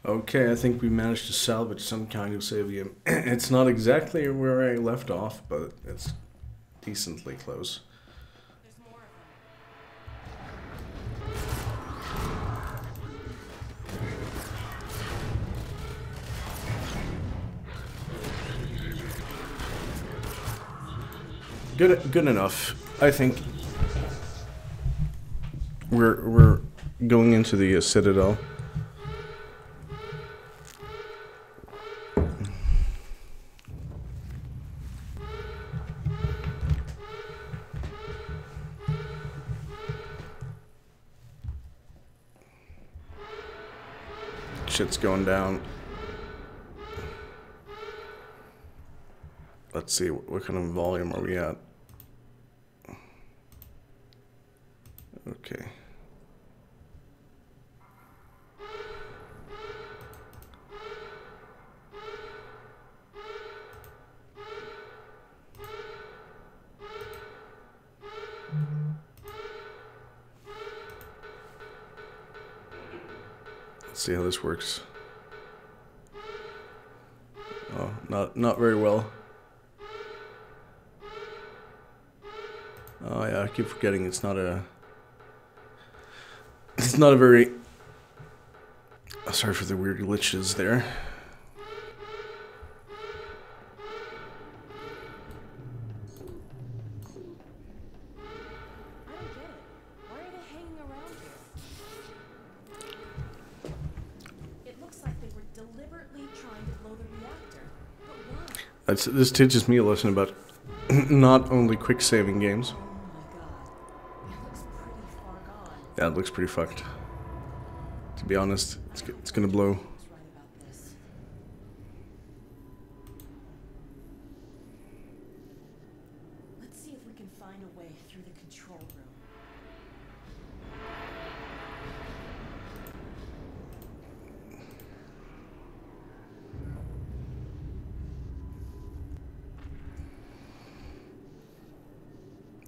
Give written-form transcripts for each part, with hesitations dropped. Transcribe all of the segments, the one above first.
Okay, I think we managed to salvage some kind of save game. It's not exactly where I left off, but it's decently close. Good enough. I think we're going into the Citadel. Shit's going down. Let's see, what kind of volume are we at? Okay. Let's see how this works. Oh, not very well. Oh yeah, I keep forgetting it's not a very, sorry for the weird glitches there. This teaches me a lesson about not only quick saving games. Yeah, it looks pretty fucked. To be honest, it's gonna blow. Let's see if we can find a way through the control room.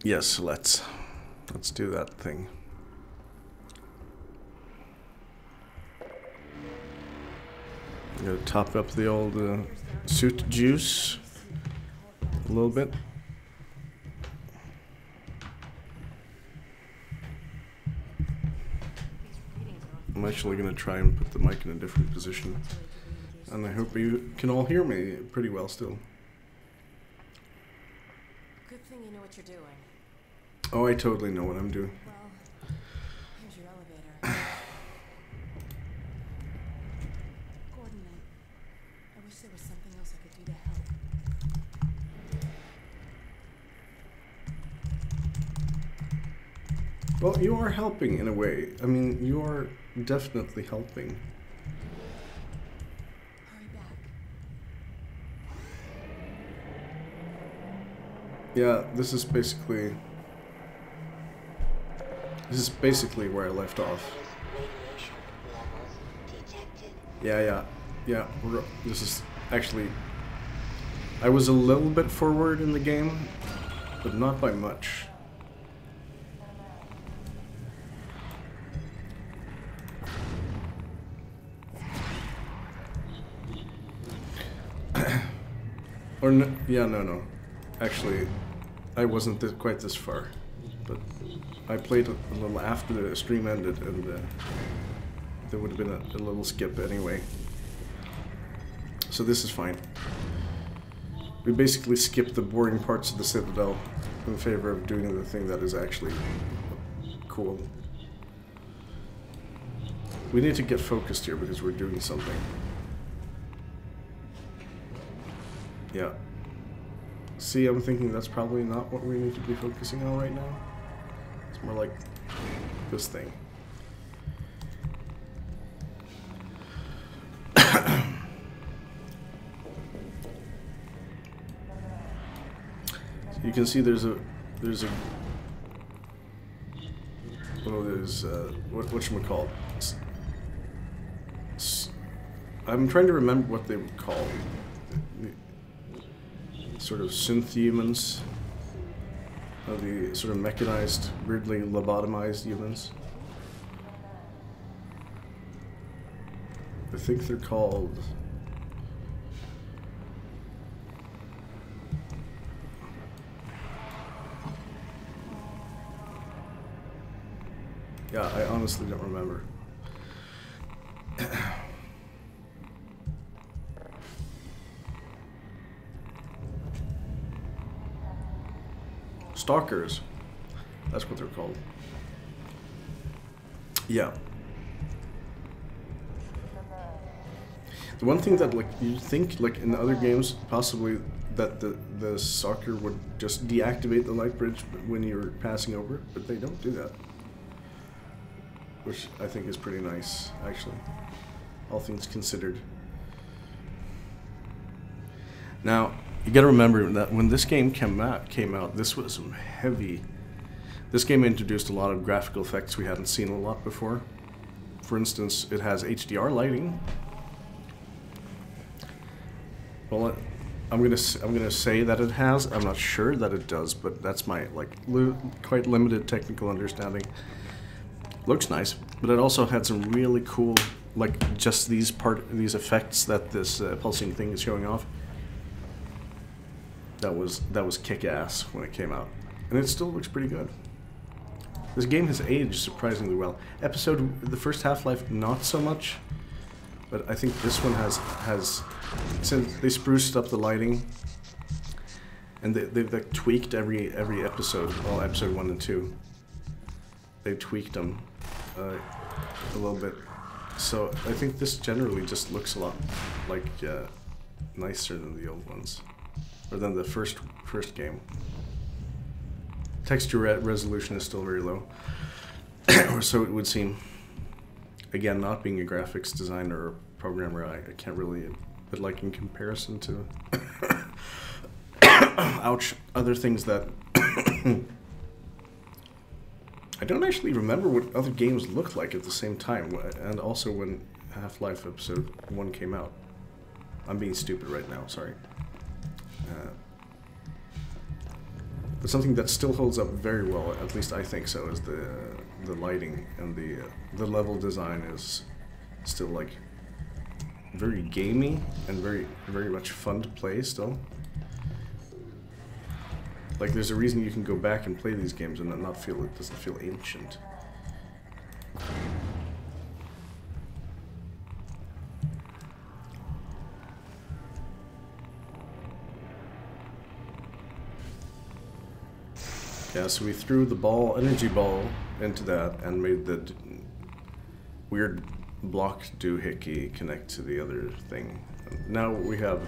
Yes, let's do that thing. I'm gonna top up the old suit juice a little bit. I'm actually gonna try and put the mic in a different position, and I hope you can all hear me pretty well still. Good thing you know what you're doing. Oh, I totally know what I'm doing. Well, here's your elevator. Gordon, I wish there was something else I could do to help. Well, you are helping in a way. I mean, you are definitely helping. Hurry back. Yeah, this is basically where I left off. Yeah. This is actually, I was a little bit forward in the game, but not by much. Or no, yeah, no. Actually, I wasn't quite this far, but I played a little after the stream ended, and there would have been a little skip anyway. So this is fine. We basically skipped the boring parts of the Citadel in favor of doing the thing that is actually cool. We need to get focused here because we're doing something. Yeah. See, I'm thinking that's probably not what we need to be focusing on right now. It's more like this thing. So you can see there's a whatchamacallit. I'm trying to remember what they would call sort of synth humans, the sort of mechanized, weirdly lobotomized humans. I think they're called... Yeah, I honestly don't remember. Stalkers. That's what they're called. Yeah. The one thing that, like, you'd think, like, in the other games, possibly that the stalker would just deactivate the light bridge when you're passing over, but they don't do that. Which I think is pretty nice, actually, all things considered. Now, you gotta remember that when this game came out, this was some heavy... This game introduced a lot of graphical effects we hadn't seen a lot before. For instance, it has HDR lighting. Well, I'm gonna say that it has. I'm not sure that it does, but that's my quite limited technical understanding. Looks nice, but it also had some really cool, like, just these effects that this pulsing thing is showing off. That was kick-ass when it came out, and it still looks pretty good. This game has aged surprisingly well. The first Half-Life, not so much, but I think this one has since they spruced up the lighting, and they've like tweaked every episode. Well, episode 1 and 2. They tweaked them a little bit, so I think this generally just looks a lot like nicer than the old ones, or than the first game. Texture resolution is still very low, or so it would seem. Again, not being a graphics designer or programmer, I can't really, but like in comparison to ouch, other things that I don't actually remember what other games looked like at the same time, and also when Half-Life Episode 1 came out. I'm being stupid right now, sorry. But something that still holds up very well, at least I think so, is the lighting, and the level design is still like very gamey and very much fun to play still. Like, there's a reason you can go back and play these games and not feel it doesn't feel ancient. Yeah, so we threw the energy ball into that and made the weird block doohickey connect to the other thing. Now we have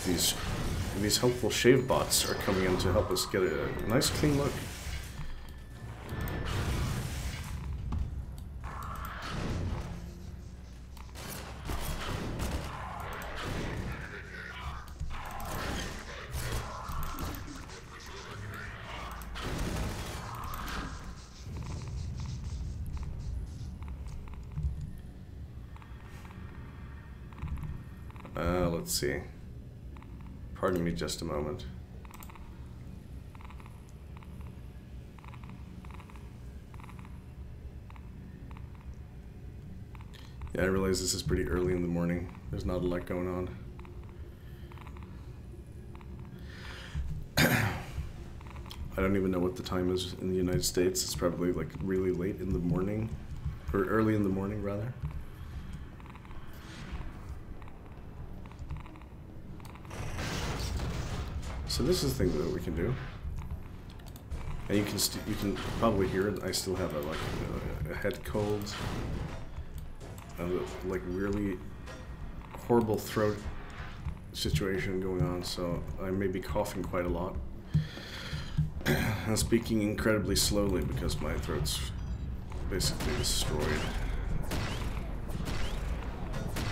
these helpful shave bots are coming in to help us get a nice clean look. Let's see. Pardon me just a moment. Yeah, I realize this is pretty early in the morning. There's not a lot going on. I don't even know what the time is in the United States. It's probably like really late in the morning, or early in the morning rather. So this is the thing that we can do, and you can probably hear it. I still have a head cold, and like really horrible throat situation going on. So I may be coughing quite a lot. I'm speaking incredibly slowly because my throat's basically destroyed.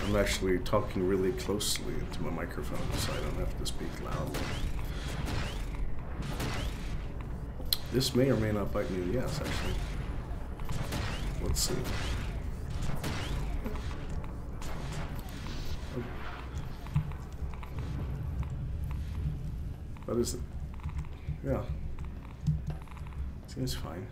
I'm actually talking really closely into my microphone, so I don't have to speak loudly. This may or may not bite me in the ass, actually. Let's see. Oh. What is it? Yeah. Seems fine.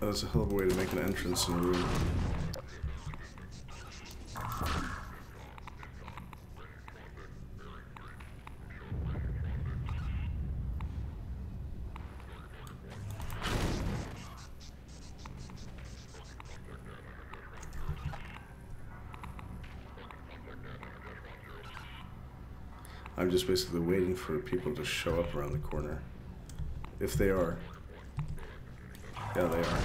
That's a hell of a way to make an entrance in a room. I'm just basically waiting for people to show up around the corner. If they are. Yeah, they are.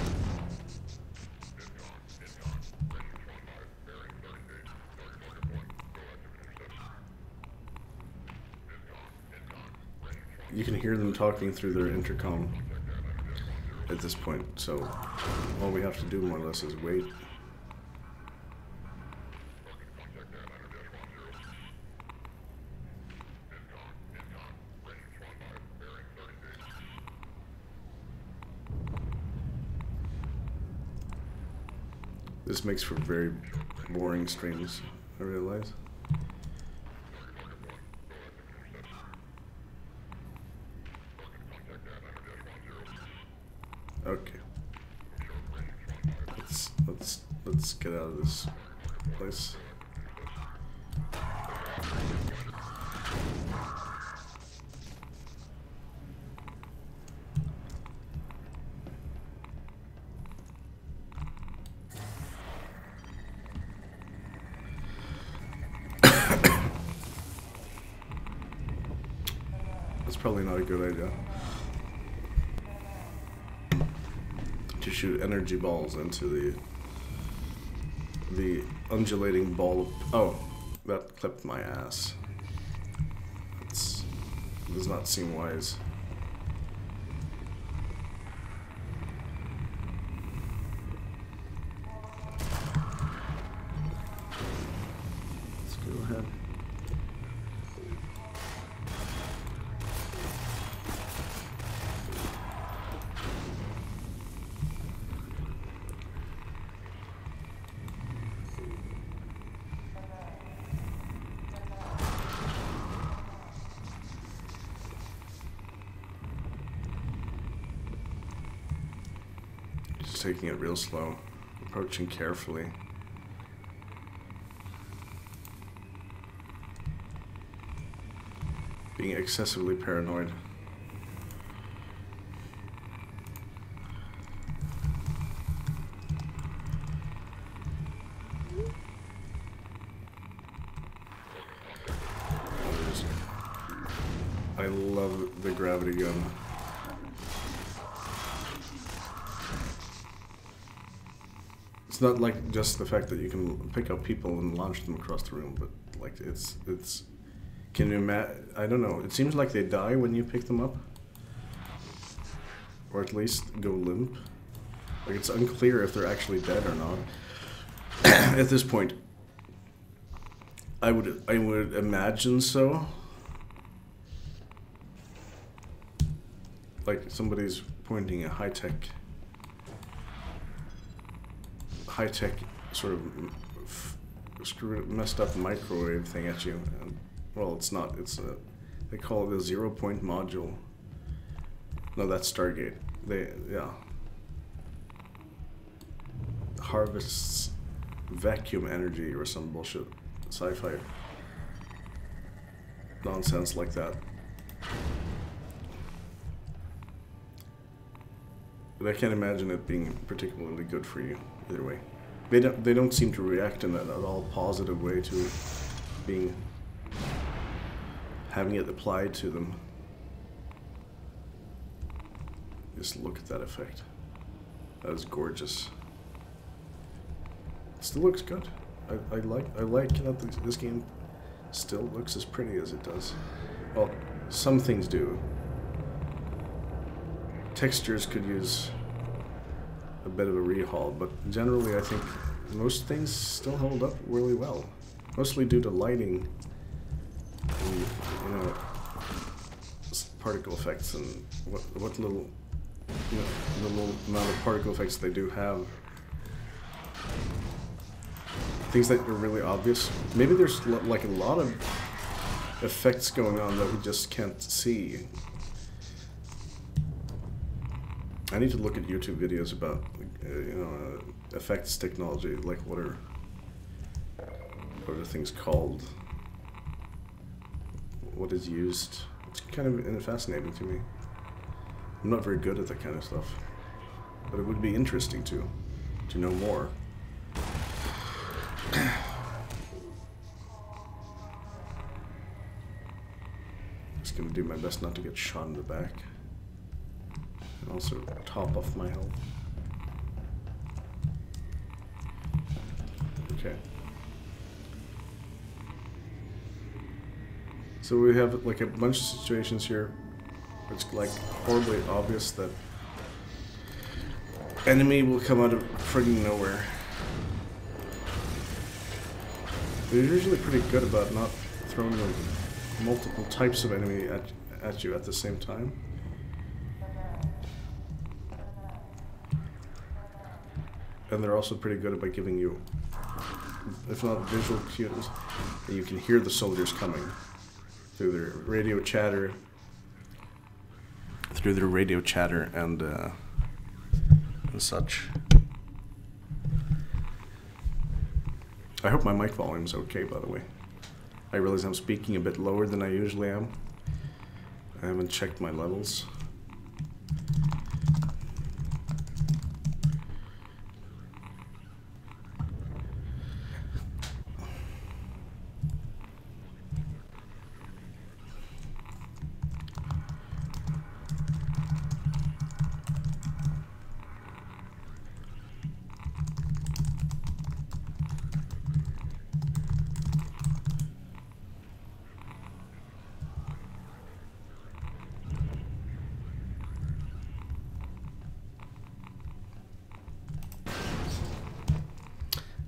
You can hear them talking through their intercom at this point, so all we have to do more or less is wait. This makes for very boring streams, I realize. Okay. Let's get out of this place. That's probably not a good idea. To shoot energy balls into the undulating ball of... Oh, that clipped my ass. It does not seem wise. Let's go ahead. Just taking it real slow, approaching carefully. Being excessively paranoid. I love the gravity gun. It's not like just the fact that you can pick up people and launch them across the room, but like it's can you imagine? I don't know. It seems like they die when you pick them up, or at least go limp. Like it's unclear if they're actually dead or not. At this point, I would imagine so. Like somebody's pointing a high-tech sort of messed up microwave thing at you. And, well, it's not. They call it a 0-point module. No, that's Stargate. Harvests vacuum energy or some bullshit sci-fi nonsense like that. But I can't imagine it being particularly good for you either way. They don't seem to react in an at all positive way to having it applied to them. Just look at that effect. That is gorgeous. It still looks good. I like that this game still looks as pretty as it does. Well, some things do. Textures could use a bit of a rehaul, but generally I think most things still hold up really well. Mostly due to lighting and, you know, particle effects and what little, you know, the little amount of particle effects they do have. Things that are really obvious. Maybe there's like a lot of effects going on that we just can't see. I need to look at YouTube videos about you know, effects technology. Like what are things called? What is used? It's kind of fascinating to me. I'm not very good at that kind of stuff, but it would be interesting to know more. Just gonna do my best not to get shot in the back, and also top off my health. Okay. So we have like a bunch of situations here. It's like horribly obvious that enemy will come out of frigging nowhere. They're usually pretty good about not throwing multiple types of enemy at you at the same time. And they're also pretty good about giving you, if not visual cues, that you can hear the soldiers coming through their radio chatter. And such. I hope my mic volume's okay, by the way. I realize I'm speaking a bit lower than I usually am. I haven't checked my levels.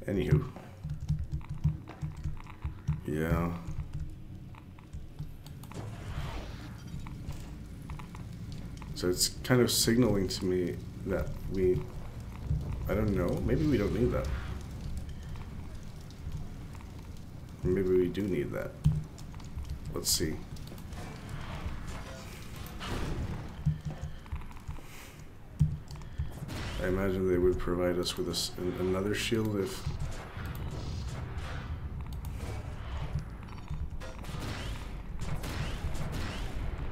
Anywho. Yeah. So it's kind of signaling to me that I don't know, maybe we don't need that. Maybe we do need that. Let's see. I imagine they would provide us with another shield if...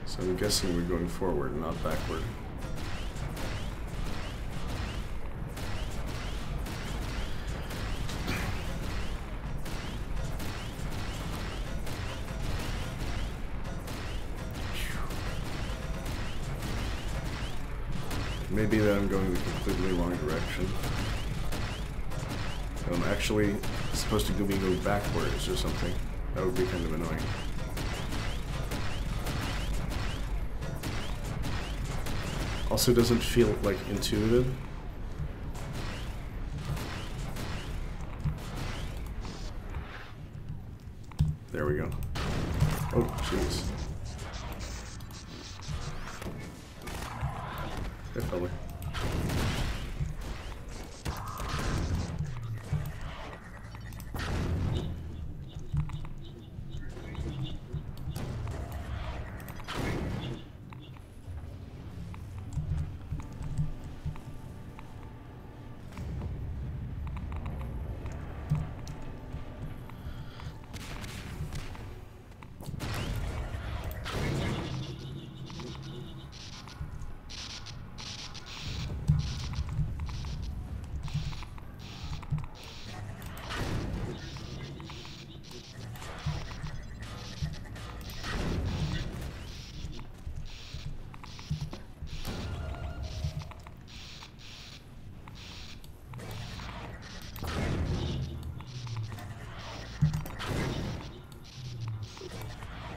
So I'm guessing we're going forward, not backward. Maybe that I'm going the completely wrong direction. I'm actually supposed to be going backwards or something. That would be kind of annoying. Also doesn't feel like intuitive. There we go. Oh, jeez. Hey, fella.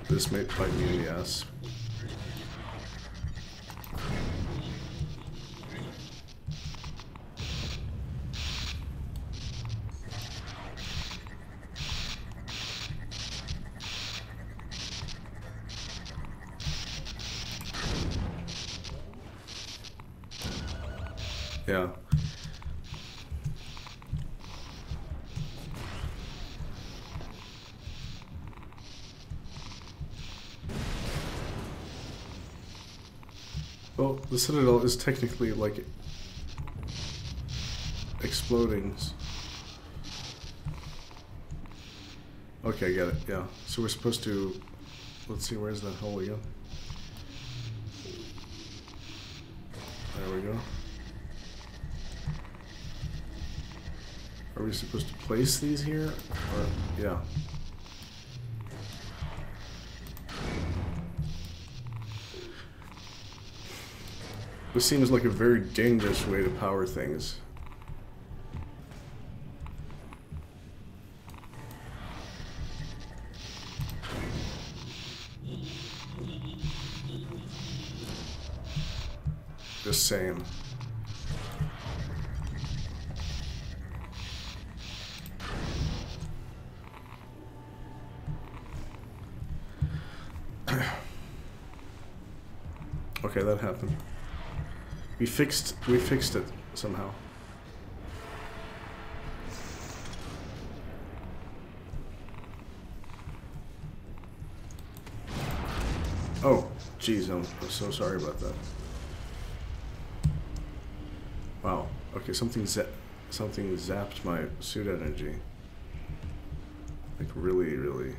This may bite me in the ass. Yeah. Well, the Citadel is technically like exploding. Okay, I get it. Yeah. So we're supposed to. Let's see. Where's that hole again? There we go. Are we supposed to place these here? Or yeah. This seems like a very dangerous way to power things. Just saying. Okay, that happened. We fixed it somehow. Oh, geez, I'm so sorry about that. Wow. Okay, something zapped my suit energy. Like really, really.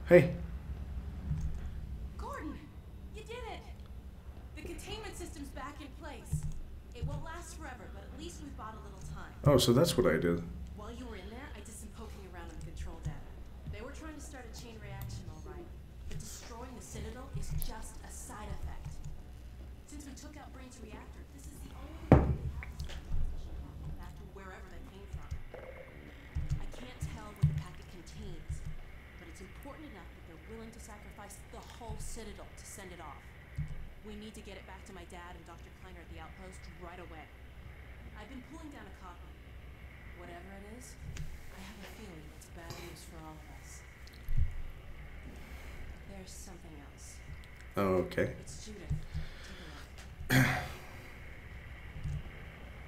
Hey. Gordon, you did it! The containment system's back in place. It won't last forever, but at least we've bought a little time. Oh, so that's what I did. While you were in there, I did some poking around in the control data. They were trying to start a chain reaction, all right. But destroying the Citadel is just a side effect. Since we took out Brain's reactor, this is the only way we have back to wherever they came from. I can't tell what the packet contains, but it's important enough that they're willing to sacrifice the whole Citadel to send it off. We need to get it back to my dad and Dr. Kleiner at the outpost right away. I've been pulling down a copy. Whatever it is, I have a feeling it's bad news for all of us. There's something else. Oh, okay. It's Judith. Take a look.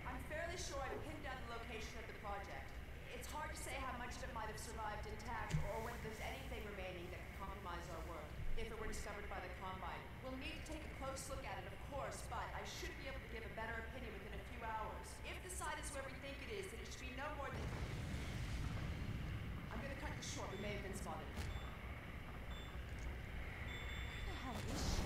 I'm fairly sure I pinned down the location of the project. It's hard to say how much of it might have survived intact or whether there's anything remaining that could compromise our work if it were discovered by the Combine. We'll need to take a close look at it, of course, but I should be able to give a better opinion within a few hours. If the site is where we think it is, then it should be no more than... I'm gonna cut this short. We may have been spotted. Where the hell is she?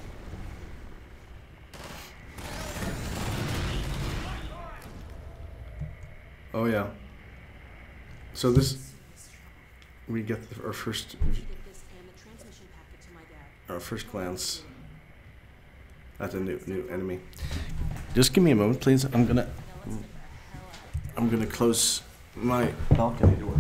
Oh yeah. So this, we get our first Get this and the transmission packet to my dad. glance at a new enemy. Just give me a moment, please. I'm gonna close my balcony door.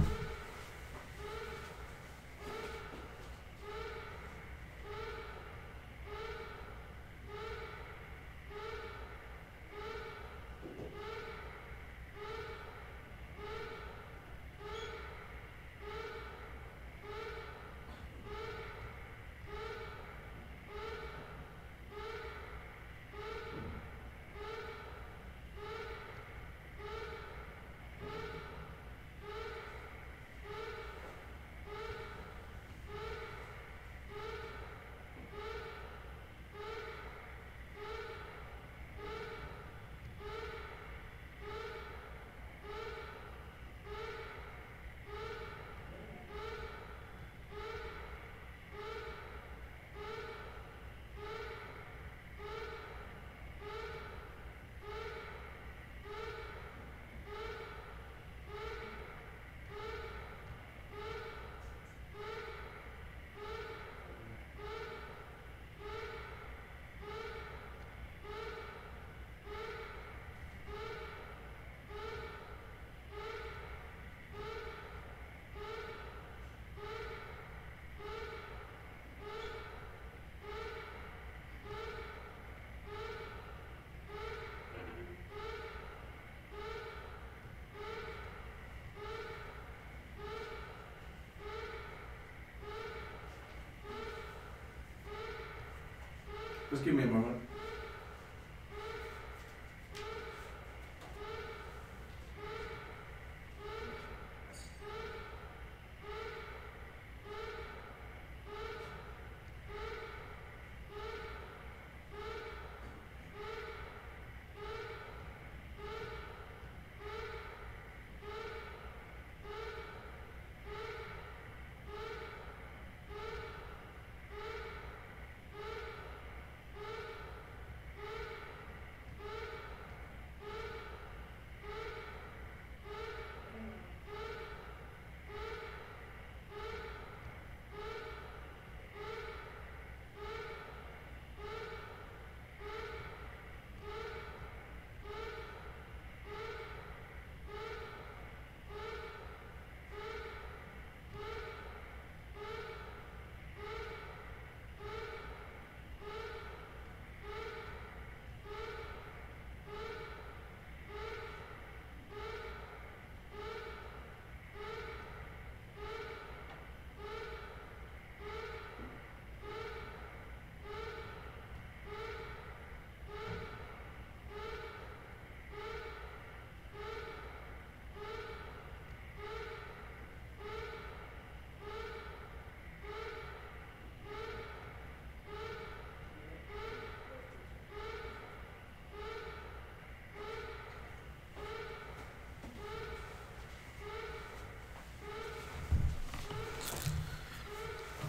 Just give me a moment.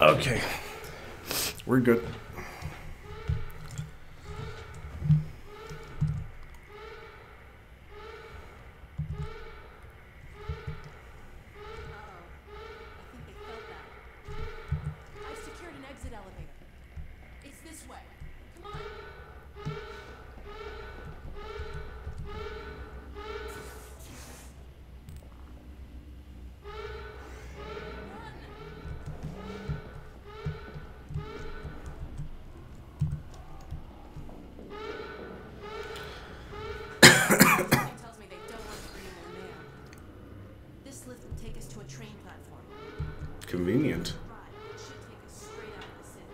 Okay. We're good. I think they felt that. I've secured an exit elevator. It's this way. Come on. Something tells me they don't want to bring in their mail. This lift will take us to a train platform. Convenient. Right, it should take us straight out of the city.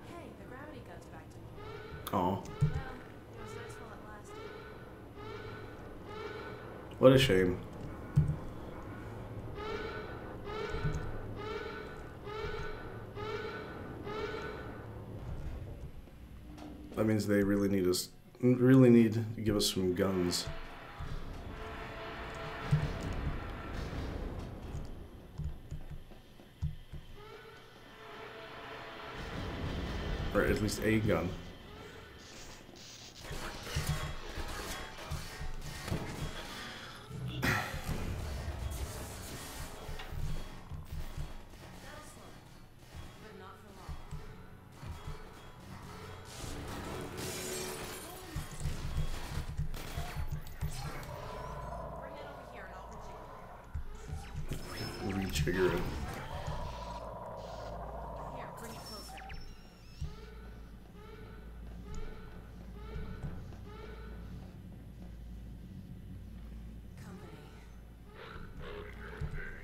Hey, the gravity gun's back to normal. Oh, Well, it was nice while it lasted. what a shame. That means they really need to give us some guns. Or at least a gun. That'll slow it, but not for long. Bring it over here and I'll rejigger it. Rejigger it. Here, bring it closer. Company.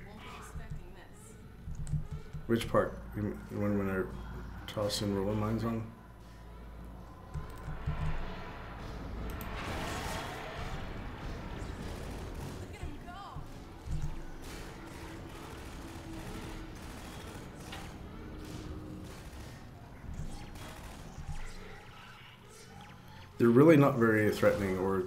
Won't be expecting this. Which part? When I toss in rolling mines on? Look at him go! They're really not very threatening or...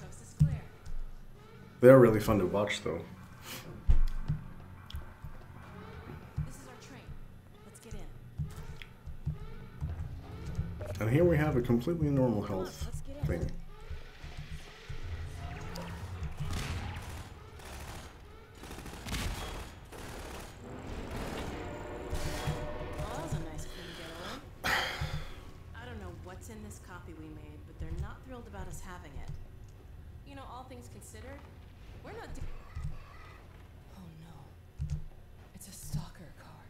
Coast is clear. They are really fun to watch though. This is our train. Let's get in. And here we have a completely normal Come on, health let's get in. thing. Well, that was a nice clean getaway. I don't know what's in this copy we made, but they're not thrilled about us having it. You know, all things considered, we're not Oh no. It's a stalker car.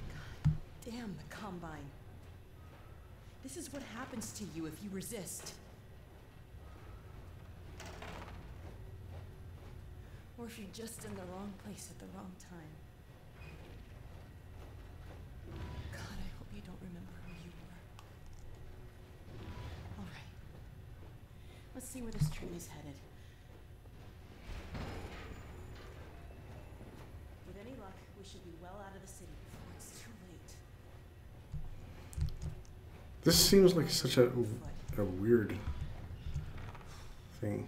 God damn the Combine. This is what happens to you if you resist. Or if you're just in the wrong place at the wrong time. God, I hope you don't remember who you were. All right. Let's see where this train is headed. With any luck, we should be well out of the city before it's too late. This seems like such a weird thing.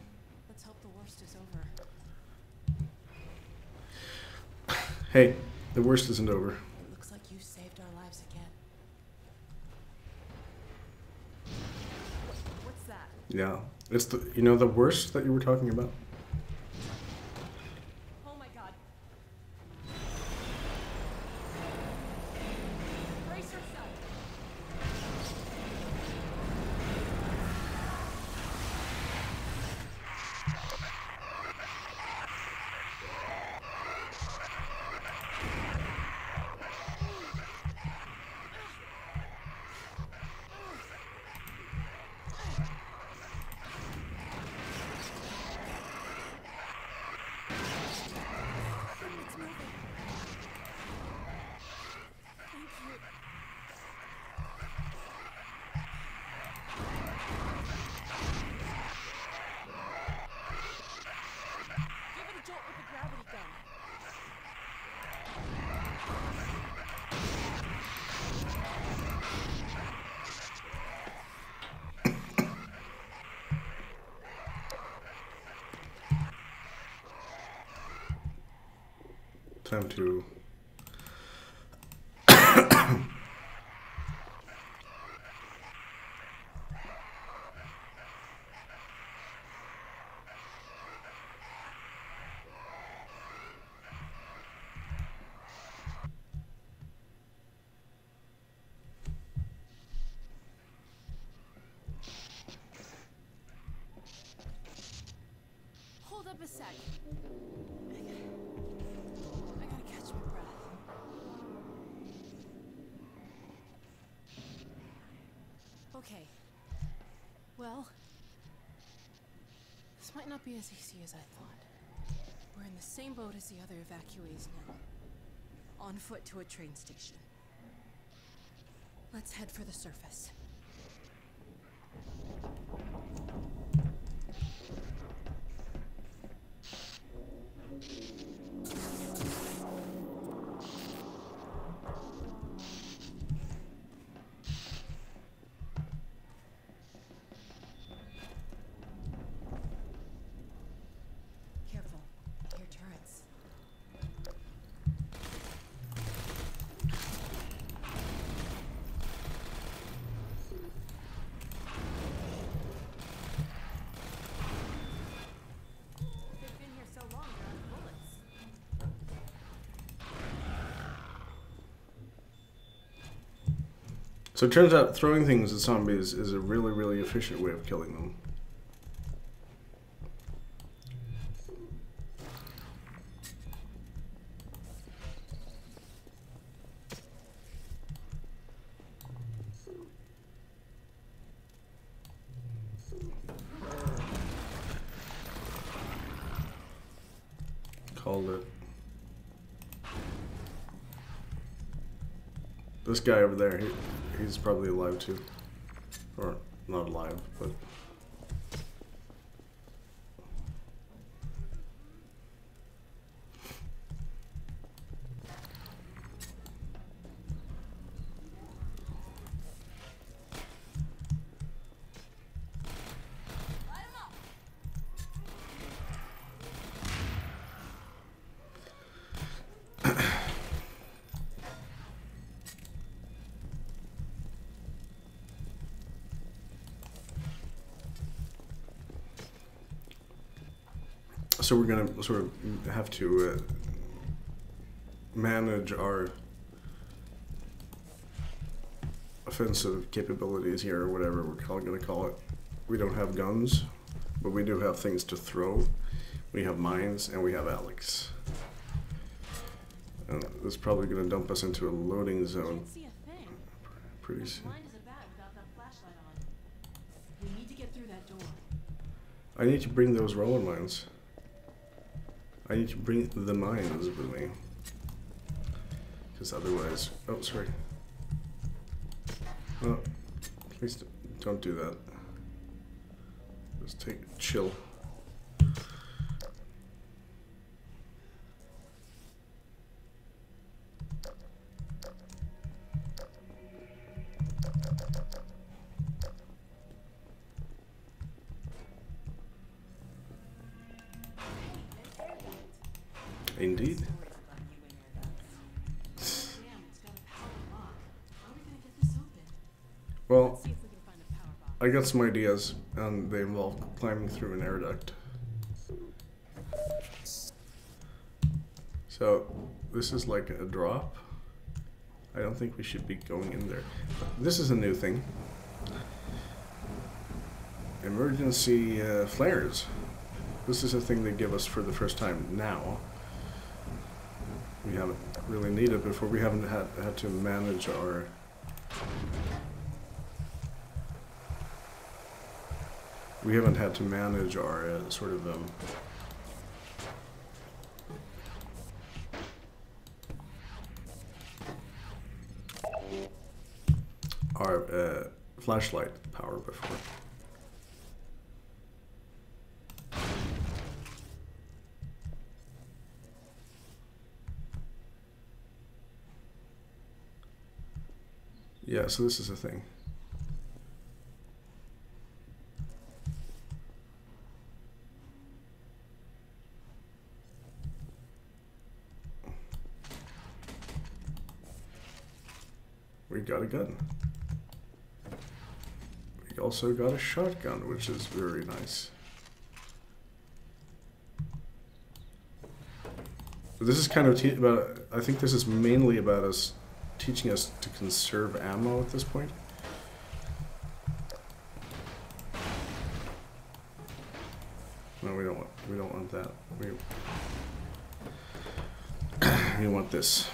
Let's hope the worst is over. Hey, the worst isn't over. It looks like you saved our lives again. What's that? Yeah, it's the the worst that you were talking about. Oh my god. Brace yourself. time to... Hold up a sec. I gotta catch my breath. Okay. Well, this might not be as easy as I thought. We're in the same boat as the other evacuees now. On foot to a train station. Let's head for the surface. Careful. Your turrets. They've been here so long, they're out of bullets. So it turns out throwing things at zombies is a really, really efficient way of killing them. Called it. This guy over there, he's probably alive too. Or not alive, but... So we're gonna sort of have to manage our offensive capabilities here, or whatever we're gonna call it. We don't have guns, but we do have things to throw. We have mines, and we have Alex. And this is probably gonna dump us into a loading zone. Can't see a thing. Pretty soon. Blind as a bat without that flashlight on. We need to get through that door. I need to bring those rolling mines. I need to bring the mines with me. Because otherwise... Oh, sorry. Oh, please don't do that. Just chill. Indeed. Damn, it's got a power lock. How are we gonna get this open? Well, Let's see if we can find a power box. I got some ideas, and they involve climbing through an air duct. So, this is like a drop. I don't think we should be going in there. This is a new thing. Emergency flares. This is a thing they give us for the first time now. We haven't really needed before. We haven't had to manage our... We haven't had to manage our sort of our flashlight power before. Yeah, so this is a thing. we got a gun. We also got a shotgun, which is very nice. This is kind of about. I think this is mainly about us teaching us to conserve ammo at this point. No, we don't want. We don't want that. We want this.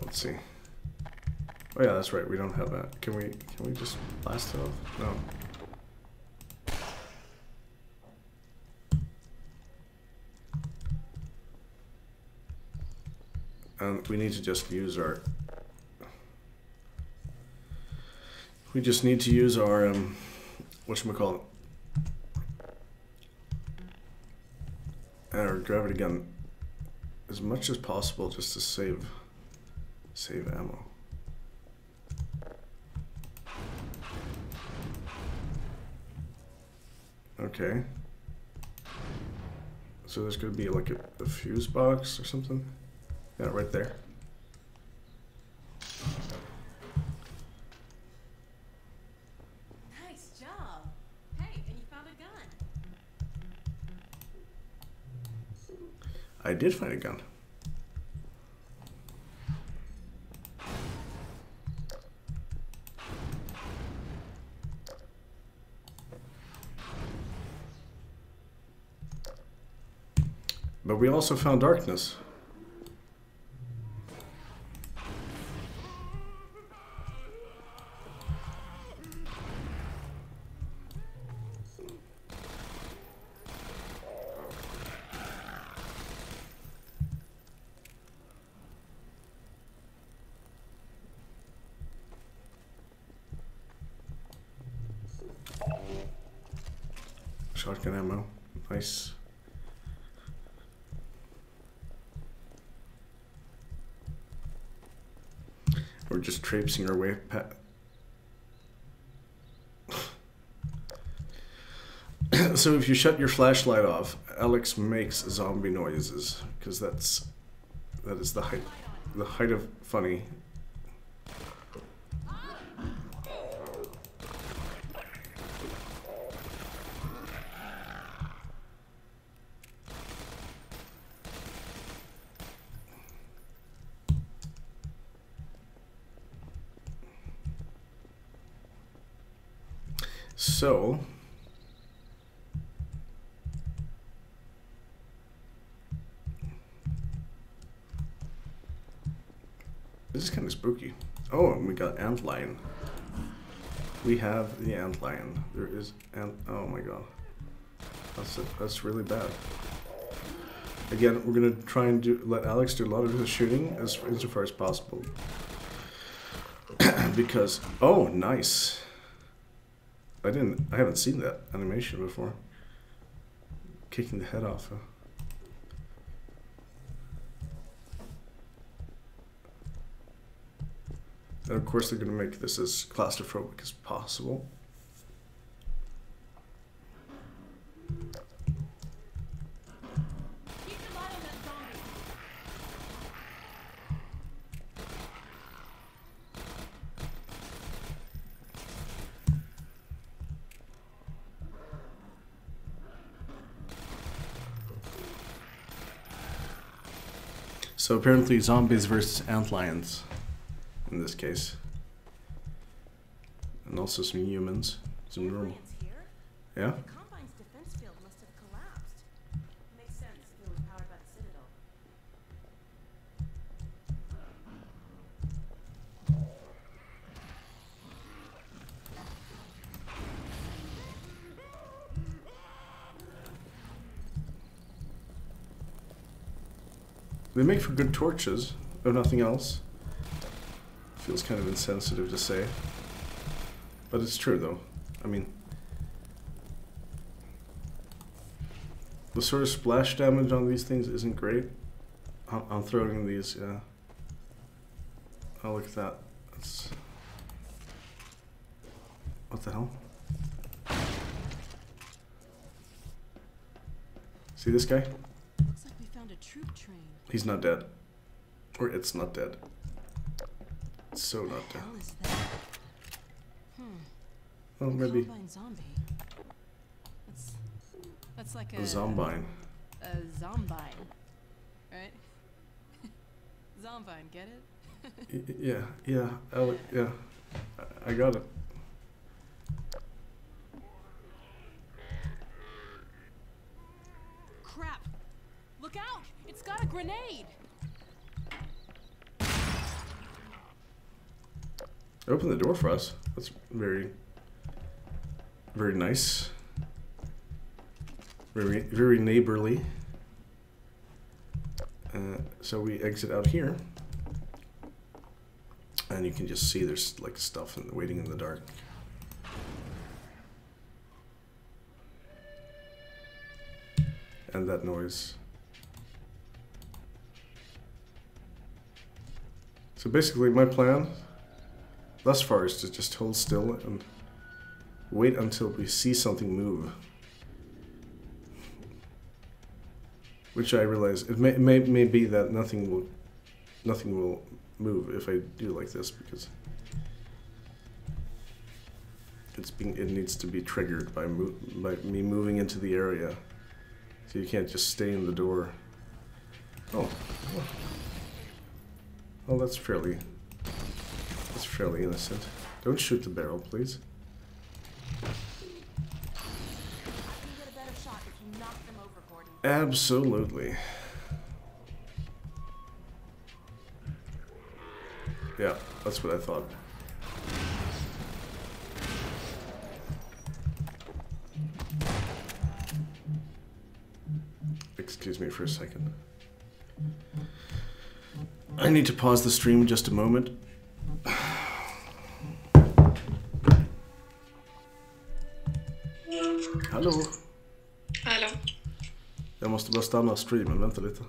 Let's see. Oh yeah, that's right. We don't have that. Can we just blast it off? No. And we need to just use our. We just need to use our whatchamacallit, our gravity gun as much as possible just to save ammo. Okay. So there's going to be like a fuse box or something. Yeah, right there. Nice job. Hey, and you found a gun. I did find a gun. But we also found darkness. Shotgun ammo. Nice. We're just traipsing our way So if you shut your flashlight off, Alex makes zombie noises, because that is the height of funny. So, this is kind of spooky. Oh, and we got antlion. We have the antlion. There is oh my god, that's really bad. Again, we're gonna try and let Alex do a lot of the shooting insofar as possible, because oh, nice. I haven't seen that animation before. Kicking the head off. And of course they're going to make this as claustrophobic as possible. So apparently zombies versus antlions in this case. And also some humans. Some normal. Yeah? The Combine's defense field must have collapsed. Makes sense if it was powered by the Citadel. They make for good torches, if nothing else. Feels kind of insensitive to say. But it's true, though. I mean... The sort of splash damage on these things isn't great. I'm throwing these, yeah. Oh, look at that. That's... What the hell? See this guy? Looks like we found a troop train. He's not dead. Or it's not dead. It's so not What the dead. hell is that? Oh, maybe. Combine zombie. That's like A zombine. A zombine, right? Zombine, get it? Yeah. Yeah. I got it. Crap! Look out! It's got a grenade! Open the door for us. That's very, very nice. Very neighborly. So we exit out here. And you can just see there's like stuff waiting in the dark. And that noise. So basically my plan thus far is to just hold still and wait until we see something move. Which I realize it may be that nothing will move if I do like this, because it needs to be triggered by me moving into the area. So you can't just stay in the door. Oh, that's fairly innocent. Don't shoot the barrel, please. Absolutely. Yeah, that's what I thought. Excuse me for a second. I need to pause the stream just a moment. Hallå? Hallå? Jag måste bara stanna streamen, vänta lite.